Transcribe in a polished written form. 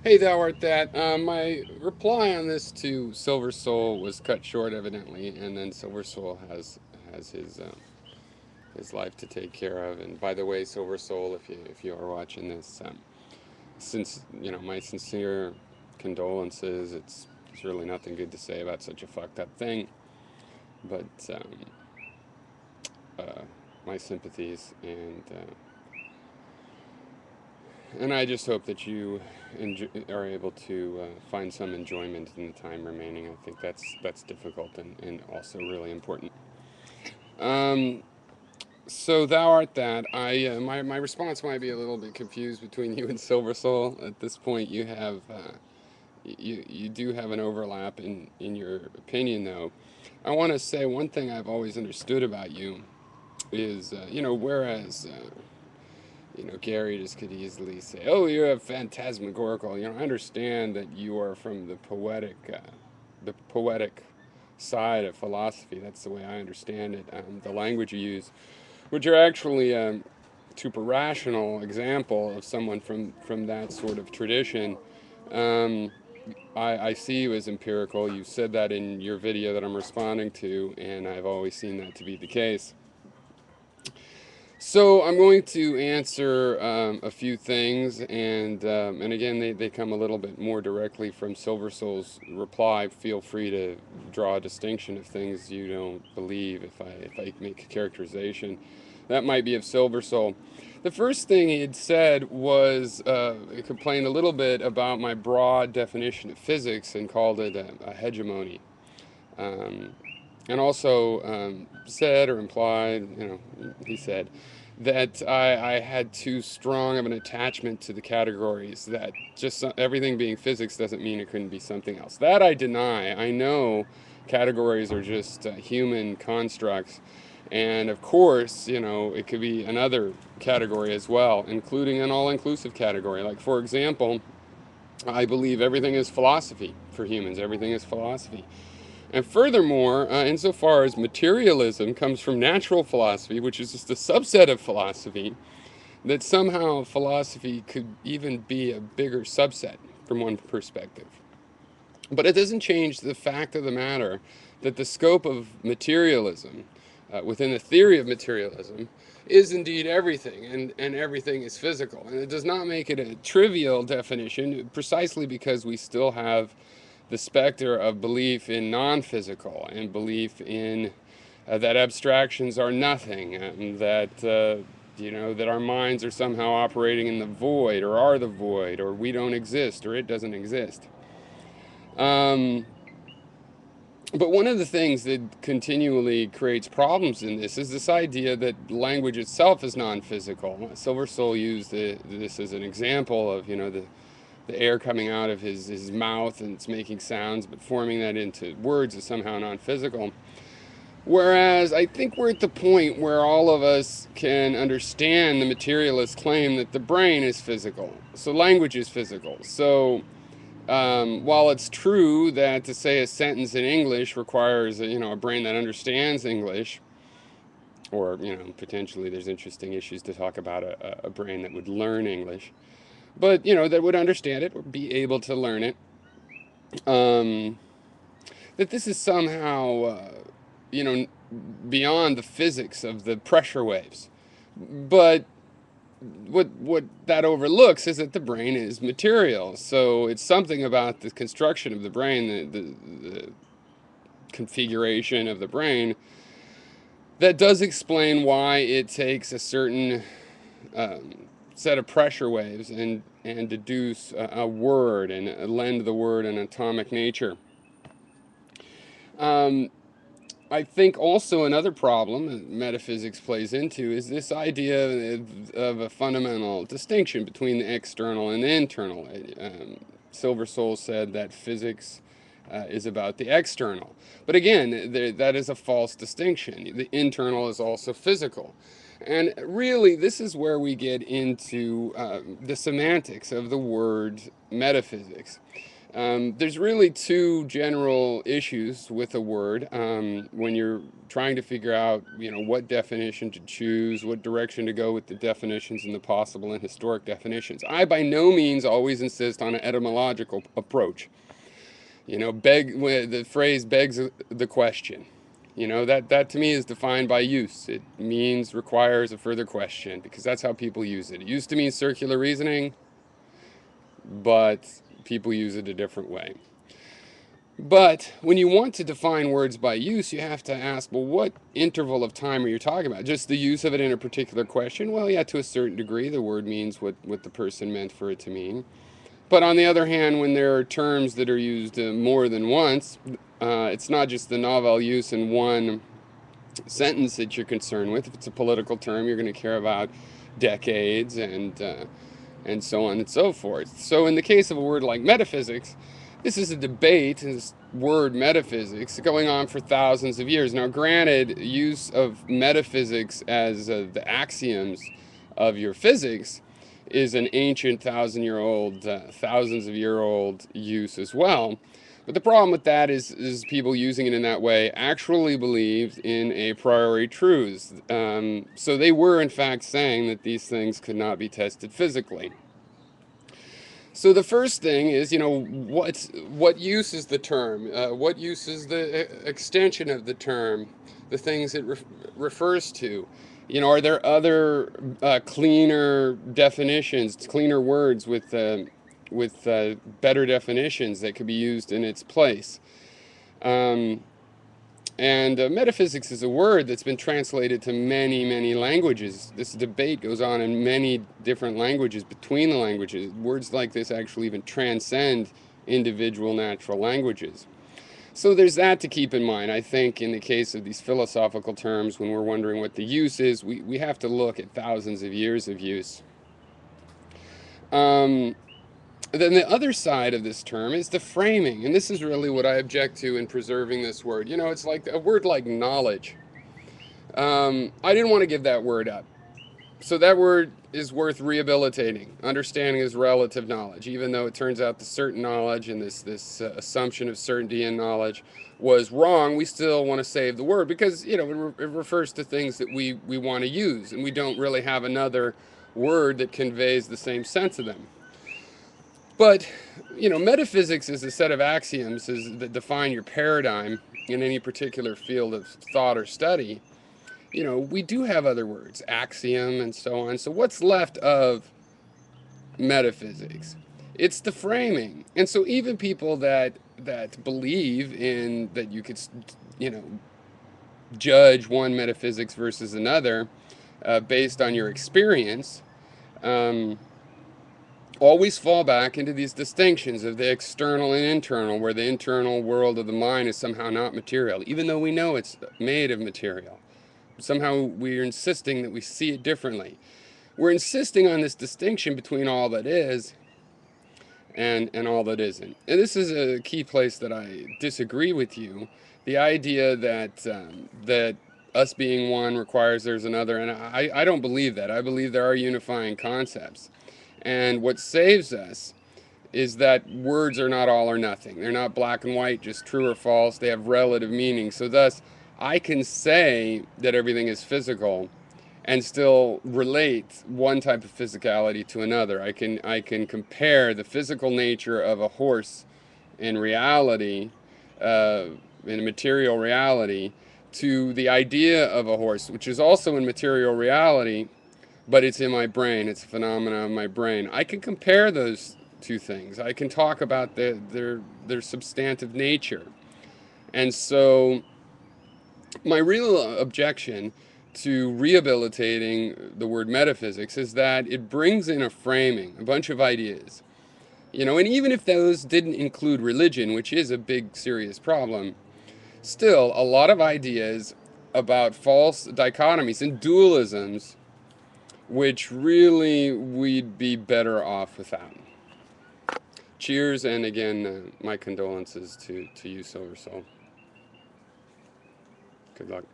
Hey, thou art that. My reply on this to Silver Soul was cut short, evidently, and then Silver Soul has his life to take care of. And by the way, Silver Soul, if you are watching this, since my sincere condolences. It's really nothing good to say about such a fucked up thing, but uh, my sympathies and I just hope that you are able to find some enjoyment in the time remaining. I think that's difficult and also really important. Um, so thou art that. My response might be a little bit confused between you and Silver Soul. At this point, you do have an overlap in your opinion, though. I want to say one thing I've always understood about you is, whereas Gary just could easily say, "Oh, you're a phantasmagorical." I understand that you are from the poetic side of philosophy. That's the way I understand it. The language you use, which are actually super rational example of someone from that sort of tradition. Um, I see you as empirical. You said that in your video that I'm responding to, and I've always seen that to be the case. So I'm going to answer a few things, and again, they come a little bit more directly from Silver Soul's reply. Feel free to draw a distinction of things you don't believe if I make a characterization. That might be of Silver Soul. The first thing he had said was he complained a little bit about my broad definition of physics and called it a hegemony. Um, and also said or implied, he said, that I had too strong of an attachment to the categories, that just everything being physics doesn't mean it couldn't be something else. That I deny. I know categories are just human constructs. And of course, it could be another category as well, including an all inclusive category. Like, for example, I believe everything is philosophy for humans, everything is philosophy. And furthermore, insofar as materialism comes from natural philosophy, which is just a subset of philosophy, that somehow philosophy could even be a bigger subset from one perspective. But it doesn't change the fact of the matter that the scope of materialism, within the theory of materialism, is indeed everything, and everything is physical. And it does not make it a trivial definition, precisely because we still have the specter of belief in non physical and belief in that abstractions are nothing, and that our minds are somehow operating in the void, or are the void, or we don't exist, or it doesn't exist. Um, but one of the things that continually creates problems in this is this idea that language itself is non-physical. Silver Soul used this as an example of, the air coming out of his mouth and it's making sounds, but forming that into words is somehow non-physical. Whereas I think we're at the point where all of us can understand the materialist claim that the brain is physical. So language is physical. So while it's true that to say a sentence in English requires a brain that understands English, or potentially there's interesting issues to talk about a brain that would learn English, but that would understand it or be able to learn it. Um, that this is somehow you know beyond the physics of the pressure waves, but what that overlooks is that the brain is material. So it's something about the construction of the brain, the configuration of the brain, that does explain why it takes a certain set of pressure waves and deduce a word and lend the word an atomic nature. Um, I think also another problem that metaphysics plays into is this idea of a fundamental distinction between the external and the internal. Silver Soul said that physics is about the external. But again, that is a false distinction. The internal is also physical. And really, this is where we get into the semantics of the word metaphysics. There's really two general issues with a word when you're trying to figure out, what definition to choose, what direction to go with the definitions and the possible and historic definitions. I by no means always insist on an etymological approach. The phrase begs the question. That to me is defined by use. It means requires a further question because that's how people use it. It used to mean circular reasoning, but people use it a different way. But when you want to define words by use, you have to ask, well, what interval of time are you talking about? Just the use of it in a particular question? Well, yeah, to a certain degree, the word means what the person meant for it to mean. But on the other hand, when there are terms that are used more than once, it's not just the novel use in one sentence that you're concerned with. If it's a political term, you're going to care about decades and so on and so forth. So in the case of a word like metaphysics, this is a debate, this word metaphysics, going on for thousands of years. Now, granted, use of metaphysics as the axioms of your physics is an ancient thousands of year old use as well. But the problem with that is people using it in that way actually believed in a priori truths. So they were in fact saying that these things could not be tested physically. So the first thing is, what use is the term? What use is the extension of the term? The things it refers to? Are there other cleaner definitions, cleaner words with better definitions that could be used in its place? And metaphysics is a word that's been translated to many, many languages. This debate goes on in many different languages, between the languages. Words like this actually even transcend individual natural languages. So there's that to keep in mind. I think in the case of these philosophical terms, when we're wondering what the use is, we have to look at thousands of years of use. Then the other side of this term is the framing, and this is really what I object to in preserving this word. It's like a word like knowledge. I didn't want to give that word up. So that word is worth rehabilitating. Understanding is relative knowledge, even though it turns out the certain knowledge and this assumption of certainty in knowledge was wrong. We still want to save the word because it refers to things that we want to use, and we don't really have another word that conveys the same sense of them. But, metaphysics is a set of axioms that define your paradigm in any particular field of thought or study. We do have other words, axiom and so on. So what's left of metaphysics? It's the framing. And so even people that believe in that you could, judge one metaphysics versus another based on your experience, always fall back into these distinctions of the external and internal, where the internal world of the mind is somehow not material, even though we know it's made of material. Somehow we're insisting that we see it differently. We're insisting on this distinction between all that is and all that isn't. And this is a key place that I disagree with you. The idea that us being one requires there's another, and I don't believe that. I believe there are unifying concepts. And what saves us is that words are not all or nothing. They're not black and white, just true or false. They have relative meaning. So thus, I can say that everything is physical and still relate one type of physicality to another. I can compare the physical nature of a horse in reality, in material reality, to the idea of a horse, which is also in material reality, but it's in my brain. It's a phenomenon of my brain. I can compare those two things. I can talk about their substantive nature. And so my real objection to rehabilitating the word metaphysics is that it brings in a framing, a bunch of ideas. And even if those didn't include religion, which is a big, serious problem, still a lot of ideas about false dichotomies and dualisms which really we'd be better off without. Cheers, and again, my condolences to you, Silver Soul. Good luck.